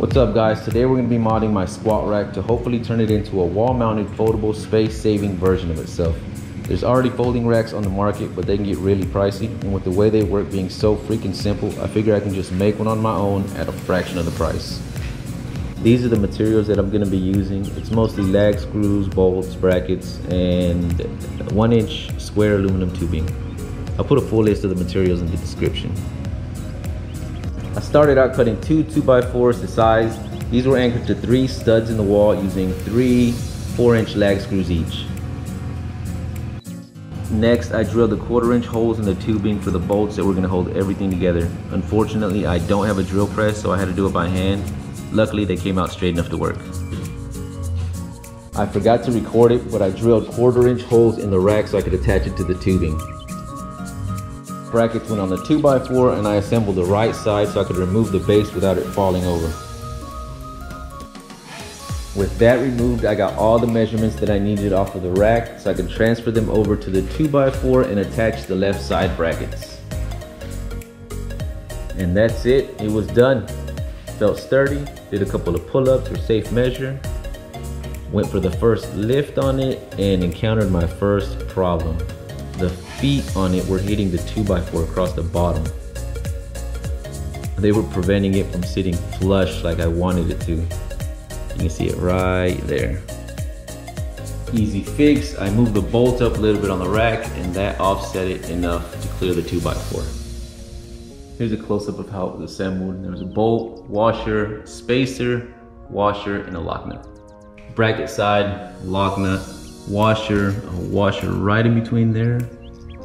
What's up guys, today we're going to be modding my squat rack to hopefully turn it into a wall-mounted foldable space-saving version of itself. There's already folding racks on the market, but they can get really pricey, and with the way they work being so freaking simple, I figure I can just make one on my own at a fraction of the price. These are the materials that I'm going to be using. It's mostly lag screws, bolts, brackets, and 1-inch square aluminum tubing. I'll put a full list of the materials in the description. I started out cutting two 2x4s to size. These were anchored to 3 studs in the wall using 3 4-inch lag screws each. Next, I drilled the 1/4-inch holes in the tubing for the bolts that were going to hold everything together. Unfortunately, I don't have a drill press, so I had to do it by hand. Luckily, they came out straight enough to work. I forgot to record it, but I drilled 1/4-inch holes in the rack so I could attach it to the tubing. Brackets went on the 2x4, and I assembled the right side so I could remove the base without it falling over. With that removed, I got all the measurements that I needed off of the rack so I could transfer them over to the 2x4 and attach the left side brackets. And that's it, it was done. Felt sturdy, did a couple of pull-ups for safe measure, went for the first lift on it, and encountered my first problem. The feet on it were hitting the 2x4 across the bottom. They were preventing it from sitting flush like I wanted it to. You can see it right there. Easy fix, I moved the bolt up a little bit on the rack and that offset it enough to clear the 2x4. Here's a close-up of how it was assembled. There was a bolt, washer, spacer, washer, and a lock nut. Bracket side, lock nut, washer, a washer right in between there,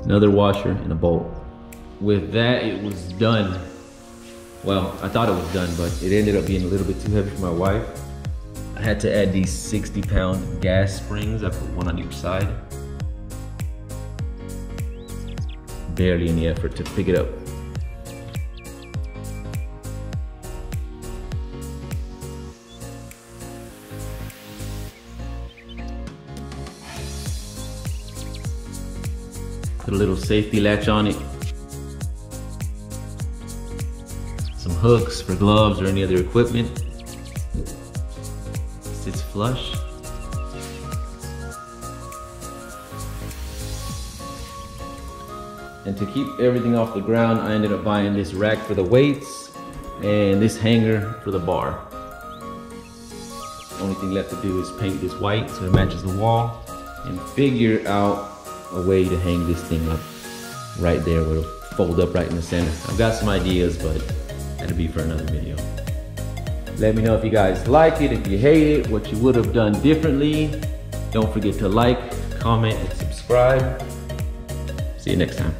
another washer, and a bolt. With that, it was done. Well, I thought it was done, but it ended up being a little bit too heavy for my wife. I had to add these 60-pound gas springs. I put one on each side. Barely any effort to pick it up. Put a little safety latch on it. Some hooks for gloves or any other equipment. Sits flush. And to keep everything off the ground, I ended up buying this rack for the weights and this hanger for the bar. The only thing left to do is paint this white so it matches the wall and figure out a way to hang this thing up right there where it'll fold up right in the center. I've got some ideas, but that'll be for another video. Let me know if you guys like it, if you hate it, what you would have done differently. Don't forget to like, comment, and subscribe. See you next time.